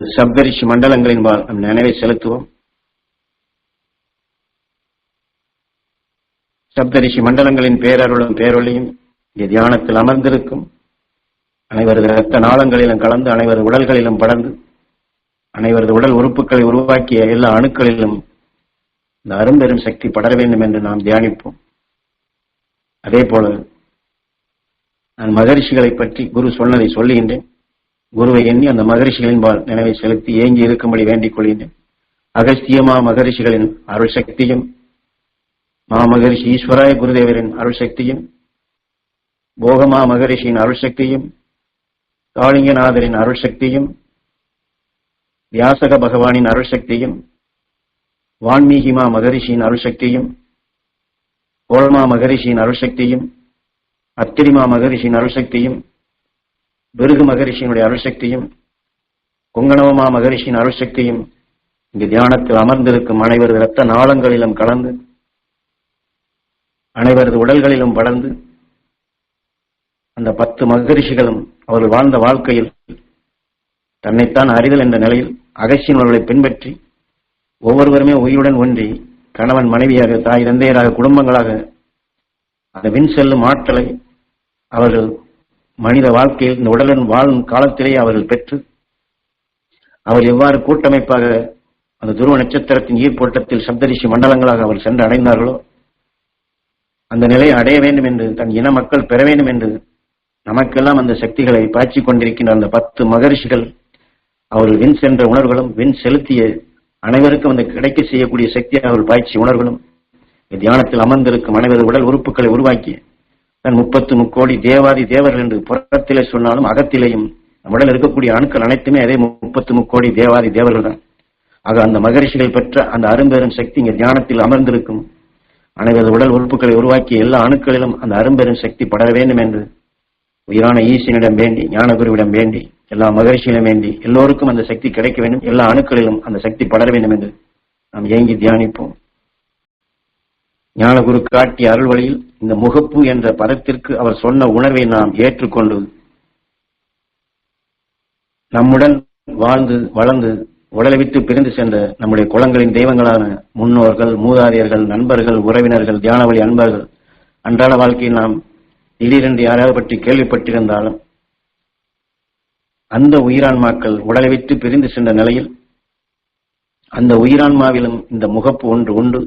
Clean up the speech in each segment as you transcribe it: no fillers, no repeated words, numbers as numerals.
சப்தரிஷி மண்டலங்களின்பால் நம் நினைவை செலுத்துவோம். சப்தரிஷி மண்டலங்களின் பேரருளும் பேரொழியும் தியானத்தில் அமர்ந்திருக்கும் அனைவரது இரத்த நாளங்களிலும் கலந்து அனைவரது உடல்களிலும் படர்ந்து அனைவரது உடல் உறுப்புகளை உருவாக்கிய எல்லா அணுக்களிலும் இந்த அரும்பெரும் சக்தி படர வேண்டும் என்று நாம் தியானிப்போம். அதே போல நான் மகரிஷிகளை பற்றி குரு சொன்னதை சொல்லுகின்றேன். குருவை எண்ணி அந்த மகரிஷிகளின்பால் நினைவை செலுத்தி ஏங்கி இருக்கும்படி வேண்டிக் கொள்கின்றேன். அகஸ்தியமா மகரிஷிகளின் அருள் சக்தியும், மாமகரிஷி ஈஸ்வராய குருதேவரின் அருள் சக்தியும், போகமா மகரிஷியின் அருள் சக்தியும், காளிங்கநாதரின் அருள் சக்தியும், வியாசக பகவானின் அருள் சக்தியும், வான்மீகிமா மகரிஷியின் அருள் சக்தியும், கோலமா மகரிஷியின் அருள் சக்தியும், அத்திரிமா மகரிஷியின் அருள் சக்தியும், பிருகு மகரிஷியினுடைய அருள் சக்தியும், கொங்கணவமா மகரிஷியின் அருள் சக்தியும் இங்கு தியானத்தில் அமர்ந்திருக்கும் அனைவரது இரத்த நாளங்களிலும் கலந்து அனைவரது உடல்களிலும் படர்ந்து அந்த 10 மகரிஷிகளும் அவர்கள் வாழ்ந்த வாழ்க்கையில் தன்னைத்தான் அறிதல் என்ற நிலையில் அகஸ்தியன் அவர்களை பின்பற்றி ஒவ்வொருவருமே உயிருடன் ஒன்றி கணவன் மனைவியாக, தாய் தந்தையராக, குடும்பங்களாக அந்த விண் செல்லும் ஆற்றலை அவர்கள் மனித வாழ்க்கையில் இந்த உடலுடன் வாழும் காலத்திலேயே அவர்கள் பெற்று அவர் எவ்வாறு கூட்டமைப்பாக அந்த துருவ நட்சத்திரத்தின் ஈர்ப்போட்டத்தில் சப்தரிஷி மண்டலங்களாக அவர் சென்று அடைந்தார்களோ அந்த நிலையை அடைய வேண்டும் என்று, தன் இன மக்கள் பெற வேண்டும் என்று நமக்கெல்லாம் அந்த சக்திகளை பாய்ச்சிக் கொண்டிருக்கின்ற அந்த 10 மகரிஷிகள் அவர்கள் விண் சென்ற உணர்வுகளும் விண் செலுத்திய அனைவருக்கும் அந்த கிடைக்க செய்யக்கூடிய சக்தியை அவர்கள் பாய்ச்சிய உணர்வுகளும் தியானத்தில் அமர்ந்திருக்கும் அனைவரது உடல் உறுப்புகளை உருவாக்கிய தன் 33 கோடி தேவாதி தேவர்கள் என்று புறத்திலே சொன்னாலும் அகத்திலேயும் நம்முடன் இருக்கக்கூடிய அணுக்கள் அனைத்துமே அதே 33 கோடி தேவாதி தேவர்கள் தான். ஆக அந்த மகரிஷிகள் பெற்ற அந்த அரும்பெரும் சக்தி இங்கே தியானத்தில் அமர்ந்திருக்கும் அனைவரது உடல் உறுப்புகளை உருவாக்கிய எல்லா அணுக்களிலும் அந்த அரும்பெரும் சக்தி படர வேண்டும் என்று உயிரான ஈசனிடம் வேண்டி, ஞானகுருவிடம் வேண்டி, எல்லா மகரிஷியிடம் வேண்டி எல்லோருக்கும் அந்த சக்தி கிடைக்க வேண்டும், எல்லா அணுக்களிலும் அந்த சக்தி படர வேண்டும் என்று நாம் ஏங்கி தியானிப்போம். ஞானகுரு காட்டிய அருள் வழியில் இந்த முகப்பு என்ற பதத்திற்கு அவர் சொன்ன உணர்வை நாம் ஏற்றுக்கொண்டு நம்முடன் வாழ்ந்து வளர்ந்து உடலை விட்டு பிரிந்து சென்ற நம்முடைய குலங்களின் தெய்வங்களான முன்னோர்கள், மூதாதையர்கள், நண்பர்கள், உறவினர்கள், தியானவழி அன்பர்கள் அன்றாட வாழ்க்கையில் நாம் திடீரென்று யாராவது பற்றி கேள்விப்பட்டிருந்தாலும் அந்த உயிரான்மாக்கள் உடலை விட்டு பிரிந்து சென்ற நிலையில் அந்த உயிரான்மாவிலும் இந்த முகப்பு ஒன்று உண்டு.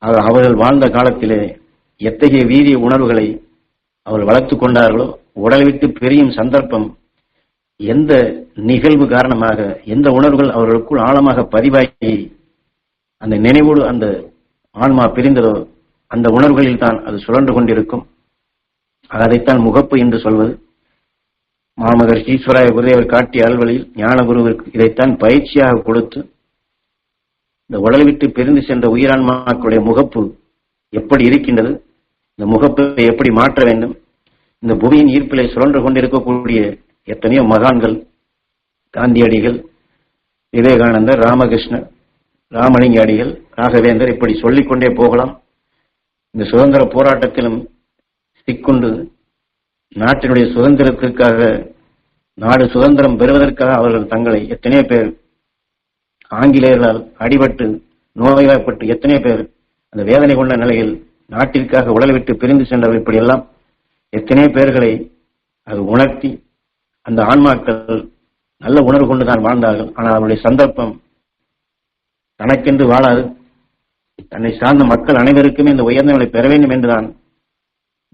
அவர்கள் வாழ்ந்த காலத்திலே எத்தகைய வீரிய உணர்வுகளை அவர்கள் வளர்த்துக் கொண்டார்களோ, உடலை விட்டு பிரியும் சந்தர்ப்பம் எந்த நிகழ்வு காரணமாக எந்த உணர்வுகள் அவர்களுக்குள் ஆழமாக பதிவாகி அந்த நினைவோடு அந்த ஆன்மா பிரிந்ததோ அந்த உணர்வுகளில் தான் அது சுழன்று கொண்டிருக்கும். அதைத்தான் முகப்பு என்று சொல்வது. மாமகரிஷி ஈஸ்வராய குருதேவர் காட்டிய அல்வழியில் ஞானகுருவிற்கு இதைத்தான் பயிற்சியாக கொடுத்து இந்த உடலை விட்டு பிரிந்து சென்ற உயிரான்மாக்களுடைய முகப்பு எப்படி இருக்கின்றது, இந்த முகப்பை எப்படி மாற்ற வேண்டும், இந்த புவியின் ஈர்ப்பிலை சுழன்று கொண்டிருக்கக்கூடிய எத்தனையோ மகான்கள், காந்தியடிகள், விவேகானந்தர், ராமகிருஷ்ணர், ராமலிங்க அடிகள், ராகவேந்தர், இப்படி சொல்லிக்கொண்டே போகலாம். இந்த சுதந்திர போராட்டத்திலும் சிக்குண்டு நாட்டினுடைய சுதந்திரத்திற்காக, நாடு சுதந்திரம் பெறுவதற்காக அவர்கள் தங்களை எத்தனையோ பேர் ஆங்கிலேயர்களால் அடிபட்டு நோய்வாய்ப்பட்டு எத்தனை பேர் அந்த வேதனை கொண்ட நிலையில் நாட்டிற்காக உடலை விட்டு பிரிந்து சென்றவர், இப்படியெல்லாம் எத்தனை பேர்களை அது உணர்த்தி அந்த ஆன்மாக்கள் நல்ல உணர்வு கொண்டுதான் வாழ்ந்தார்கள். ஆனால் அவருடைய சந்தர்ப்பம் தனக்கென்று வாழாது, தன்னை சார்ந்த மக்கள் அனைவருக்குமே இந்த உயர்ந்த நிலை பெற வேண்டும் என்றுதான்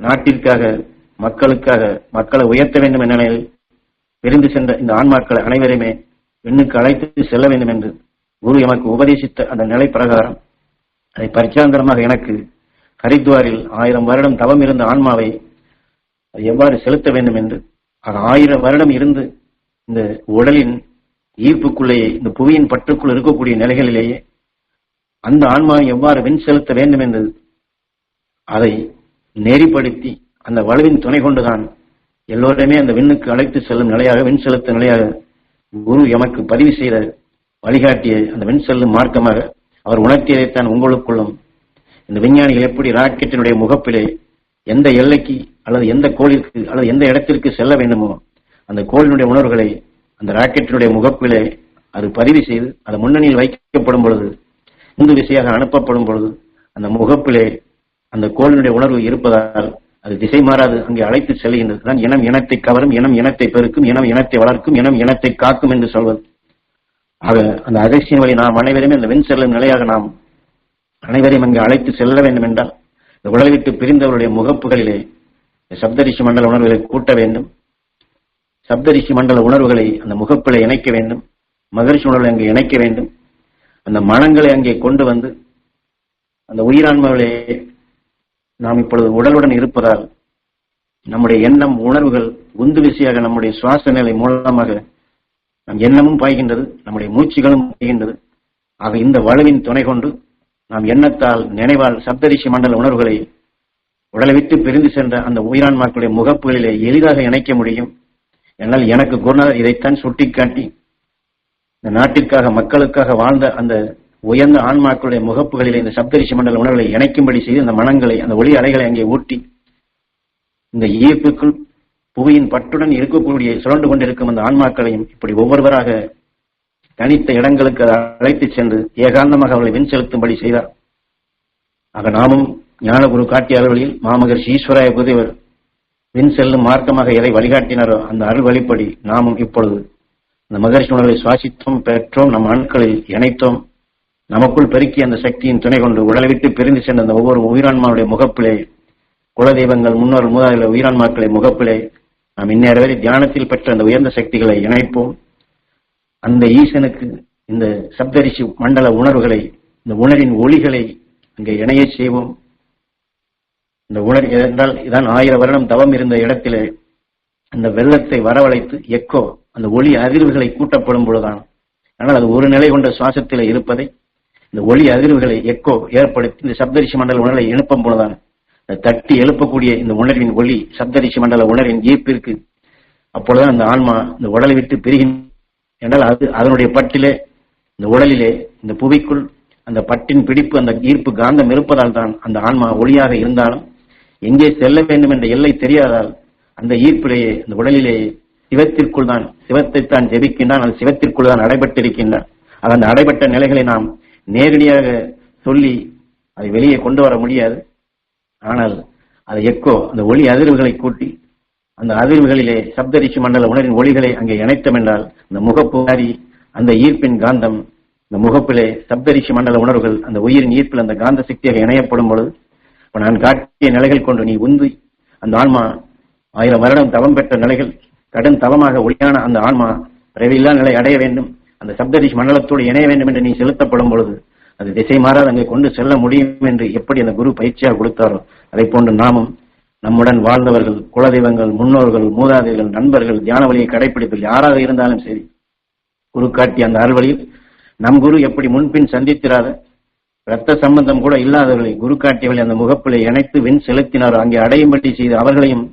நாட்டிற்காக, மக்களுக்காக, மக்களை உயர்த்த வேண்டும் என்ற நிலையில் பிரிந்து சென்ற இந்த ஆன்மாக்கள் அனைவருமே விண்ணுக்கு அழைத்து செல்ல வேண்டும் என்று குரு எமக்கு உபதேசித்த அந்த நிலை பிரகாரம் அதை பரிச்சாந்தரமாக எனக்கு ஹரித்வாரில் 1000 வருடம் தவம் இருந்த ஆன்மாவை அது எவ்வாறு செலுத்த வேண்டும் என்று 1000 வருடம் இருந்து இந்த உடலின் ஈர்ப்புக்குள்ளேயே, இந்த புவியின் பற்றுக்குள் இருக்கக்கூடிய நிலைகளிலேயே அந்த ஆன்மாவை எவ்வாறு விண் செலுத்த வேண்டும் என்று அதை நெறிப்படுத்தி அந்த வலுவின் துணை கொண்டுதான் எல்லோருமே அந்த விண்ணுக்கு அழைத்து செல்லும் நிலையாக, விண் செலுத்த நிலையாக குரு எமக்கு பதிவு செய்த வழிகாட்டிய அந்த விண் செல்லும் மார்க்கமாக அவர் உணர்த்தியதைத்தான் உங்களுக்குள்ளும் இந்த விஞ்ஞானிகள் எப்படி ராக்கெட்டினுடைய முகப்பிலே எந்த எல்லைக்கு அல்லது எந்த கோளிற்கு அல்லது எந்த இடத்திற்கு செல்ல வேண்டுமோ அந்த கோளினுடைய உணர்வுகளை அந்த ராக்கெட்டினுடைய முகப்பிலே அது பதிவு செய்து அது முன்னணியில் வைக்கப்படும் பொழுது, உந்து விசையாக அனுப்பப்படும் பொழுது அந்த முகப்பிலே அந்த கோளினுடைய உணர்வு இருப்பதால் அது திசை மாறாது அங்கே அழைத்து செல்கின்றது. தான் இனம் இனத்தை கவரும், இனம் இனத்தை பெருக்கும், இனம் இனத்தை வளர்க்கும், இனம் இனத்தை காக்கும் என்று சொல்வது. ஆக அந்த அதிசயம் வழி நாம் அனைவருமே அந்த வெண் செல்லும் நிலையாக நாம் அனைவரையும் அங்கே அழைத்து செல்ல வேண்டும் என்றால் இந்த உடலை விட்டு பிரிந்தவருடைய முகப்புகளிலே சப்தரிஷி மண்டல உணர்வுகளை கூட்ட வேண்டும். சப்தரிஷி மண்டல உணர்வுகளை அந்த முகப்பிலே இணைக்க வேண்டும். மகரிஷி உணர்வுகளை அங்கே இணைக்க வேண்டும். அந்த மனங்களை அங்கே கொண்டு வந்து அந்த உயிரான்மாவிலே நாம் இப்பொழுது உடலுடன் இருப்பதால் நம்முடைய எண்ணம் உணர்வுகள் உந்து விசையாக நம்முடைய சுவாச நிலை மூலமாக நம் எண்ணமும் பாய்கின்றது, நம்முடைய மூச்சுகளும் பாய்கின்றது. ஆக இந்த வலுவின் துணை கொண்டு நாம் எண்ணத்தால் நினைவால் சப்தரிஷி மண்டல உணர்வுகளை உடலை விட்டு பிரிந்து சென்ற அந்த உயிரான்மாக்களுடைய முகப்புகளிலே எளிதாக இணைக்க முடியும். என்னால் எனக்கு குருநாதர் இதைத்தான் சுட்டிக்காட்டி இந்த நாட்டிற்காக மக்களுக்காக வாழ்ந்த அந்த உயர்ந்த ஆன்மாக்களுடைய முகப்புகளிலே இந்த சப்தரிஷி மண்டல உணர்வுகளை இணைக்கும்படி செய்து அந்த மனங்களை அந்த ஒளி அலைகளை அங்கே ஊட்டி இந்த ஈர்ப்புக்குள் புவியின் பட்டுடன் இருக்கக்கூடிய சுழண்டு கொண்டிருக்கும் அந்த ஆன்மாக்களையும் இப்படி ஒவ்வொருவராக தனித்த இடங்களுக்கு அழைத்து சென்று ஏகாந்தமாக அவர்களை வெண் செலுத்தும்படி செய்தார். ஆக நாமும் ஞானகுரு காட்டிய அருள்வழியில் மாமகர்ஷி ஈஸ்வராய புதியவர் வெண் செல்லும் மார்க்கமாக எதை வழிகாட்டினாரோ அந்த அருள் வழிப்படி நாமும் இப்பொழுது அந்த மகர்ஷி உணர்வை சுவாசித்தோம், பெற்றோம், நம் அணுக்களில் இணைத்தோம். நமக்குள் பெருக்கிய அந்த சக்தியின் துணை கொண்டு உடலை விட்டு பிரிந்து சென்ற அந்த ஒவ்வொரு உயிரான்மாவுடைய முகப்பிலே குலதெய்வங்கள் முன்னோர் மூதாதையர்கள் உயிரான்மாக்களை முகப்பிலே நாம் இந்நேர வரை தியானத்தில் பெற்ற அந்த உயர்ந்த சக்திகளை இணைப்போம். அந்த ஈசனுக்கு இந்த சப்தரிஷி மண்டல உணர்வுகளை இந்த உணரின் ஒளிகளை அங்கே இணைய செய்வோம். இந்த உணர் என்றால் இதான் 1000 வருடம் தவம் இருந்த இடத்திலே அந்த வெள்ளத்தை வரவழைத்து எக்கோ அந்த ஒளி அதிர்வுகளை கூட்டப்படும் பொழுதுதான். ஆனால் அது ஒரு நிலை கொண்ட சுவாசத்திலே இருப்பதை இந்த ஒளி அதிர்வுகளை எக்கோ ஏற்படுத்தி இந்த சப்தரிஷி மண்டல உணர்வை எழுப்பும் பொழுதுதான் தட்டி எழுப்பக்கூடிய இந்த உணர்வின் ஒளி சப்தரிஷி மண்டல உணர்வின் ஈர்ப்பிற்கு அப்பொழுதுதான் அந்த ஆன்மா இந்த உடலை விட்டு பிரிகின்ற என்றால் அது அதனுடைய பட்டிலே இந்த உடலிலே இந்த புவிக்குள் அந்த பட்டின் பிடிப்பு அந்த ஈர்ப்பு காந்தம் இருப்பதால் தான் அந்த ஆன்மா ஒளியாக இருந்தாலும் எங்கே செல்ல வேண்டும் என்ற எல்லை தெரியாதால் அந்த ஈர்ப்பிலேயே இந்த உடலிலேயே சிவத்திற்குள் தான் சிவத்தைத்தான் ஜெபிக்கின்றான், அது சிவத்திற்குள் தான் அடைபட்டிருக்கின்றான். அந்த அடைபட்ட நிலைகளை நாம் நேரடியாக சொல்லி அதை வெளியே கொண்டு வர முடியாது. ஆனால் அதை எக்கோ அந்த ஒளி அதிர்வுகளை கூட்டி அந்த அதிர்வுகளிலே சப்தரிஷி மண்டல உணரின் ஒளிகளை அங்கே இணைத்தம் என்றால் இந்த முகப்புகாரி அந்த ஈர்ப்பின் காந்தம் இந்த முகப்பிலே சப்தரிஷி மண்டல உணர்வுகள் அந்த உயிரின் ஈர்ப்பில் அந்த காந்த சக்தியாக இணையப்படும் பொழுது நான் காட்டிய நிலைகள் கொண்டு நீ உந்து அந்த ஆன்மா 1000 வருடம் தவம் பெற்ற நிலைகள் கடும் தவமாக ஒளியான அந்த ஆன்மா பிறவில்லா நிலை அடைய வேண்டும், அந்த சப்தரிஷி மண்டலத்தோடு இணைய வேண்டும் என்று நீ செலுத்தப்படும் பொழுது அது திசை மாறாது அங்கே கொண்டு செல்ல முடியும் என்று எப்படி அந்த குரு பயிற்சியாக கொடுத்தாரோ அதை போன்று நாமும் நம்முடன் வாழ்ந்தவர்கள் குலதெய்வங்கள் முன்னோர்கள் மூதாதையர்கள் நண்பர்கள் தியான வழியை கடைபிடிப்பதில் யாராக இருந்தாலும் சரி குரு காட்டிய அந்த அருள்வழியில் நம் குரு எப்படி முன்பின் சந்தித்திராத இரத்த சம்பந்தம் கூட இல்லாதவர்களை குரு காட்டியவர்களை அந்த முகப்பிலை இணைத்து வெண் செலுத்தினாரோ அங்கே அடையும்படி செய்து அவர்களையும்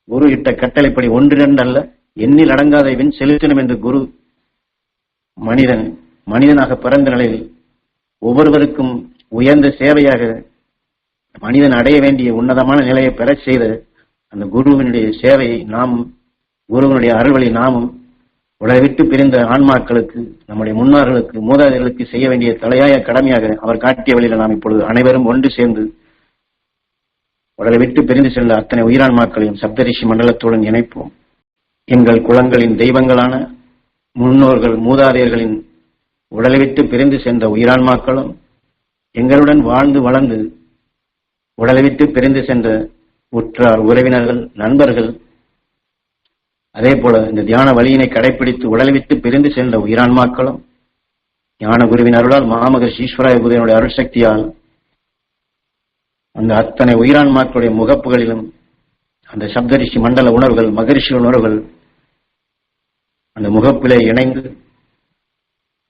குரு இட்ட கட்டளைப்படி 1-2 அல்ல எண்ணில் அடங்காத வெண் செலுத்தினம் என்று குரு மனிதனாக பிறந்த நிலையில் ஒவ்வொருவருக்கும் உயர்ந்த சேவையாக மனிதன் அடைய வேண்டிய உன்னதமான நிலையை பெறச் செய்த அந்த குருவினுடைய சேவையை நாமும் குருவினுடைய அருள்வழி நாமும் உடலை விட்டு பிரிந்த ஆன்மாக்களுக்கு நம்முடைய முன்னோர்களுக்கு மூதாதையர்களுக்கு செய்ய வேண்டிய தலையாய கடமையாக அவர் காட்டிய வழியில் நாம் இப்பொழுது அனைவரும் ஒன்று சேர்ந்து உடலை விட்டு பிரிந்து சென்ற அத்தனை உயிரான்மாக்களையும் சப்தரிஷி மண்டலத்துடன் இணைப்போம். எங்கள் குலங்களின் தெய்வங்களான முன்னோர்கள் மூதாதையர்களின் உடலை விட்டு பிரிந்து சென்ற உயிரான்மாக்களும் எங்களுடன் வாழ்ந்து வளர்ந்து உடலை விட்டு பிரிந்து சென்ற உற்றார் உறவினர்கள் நண்பர்கள் அதே போல இந்த தியான வழியினை கடைபிடித்து உடலை விட்டு பிரிந்து சென்ற உயிரான்மாக்களும் ஞான குருவின் அருளால் மாமகர்ஷி ஈஸ்வராய புதையனுடைய அருள் சக்தியால் அந்த அத்தனை உயிரான்மாக்களுடைய முகப்புகளிலும் அந்த சப்தரிஷி மண்டல உணர்வுகள் மகரிஷி உணர்வுகள் அந்த முகப்பிலே இணைந்து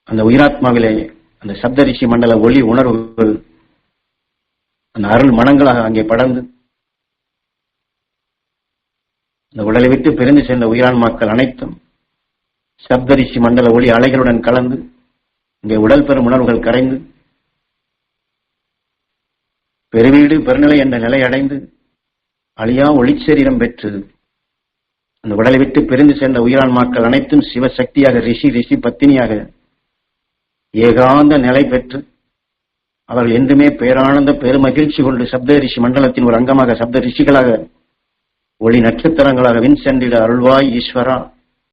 அந்த உயிராத்மாவிலே அந்த சப்தரிஷி மண்டல ஒளி உணர்வுகள் அந்த அருள் மனங்களாக அங்கே படர்ந்து இந்த உடலை விட்டு பிரிந்து சென்ற உயிரான்மாக்கள் அனைத்தும் சப்தரிஷி மண்டல ஒளி அலைகளுடன் கலந்து இங்கே உடல் பெறும் உணர்வுகள் கரைந்து பெருவீடு பெருநிலை என்ற நிலை அடைந்து அழியா ஒளிச்சரீரம் பெற்று அந்த உடலை விட்டு பிரிந்து சென்ற உயிரான்மாக்கள் அனைத்தும் சிவசக்தியாக, ரிஷி பத்தினியாக ஏகாந்த நிலை பெற்று அவர்கள் என்றுமே பேரானந்த பெருமகிழ்ச்சி கொண்டு சப்த ரிஷி மண்டலத்தின் ஒரு அங்கமாக, சப்த ரிஷிகளாக, ஒளி நட்சத்திரங்களாக விண் சென்றிட அருள்வாய் ஈஸ்வரா.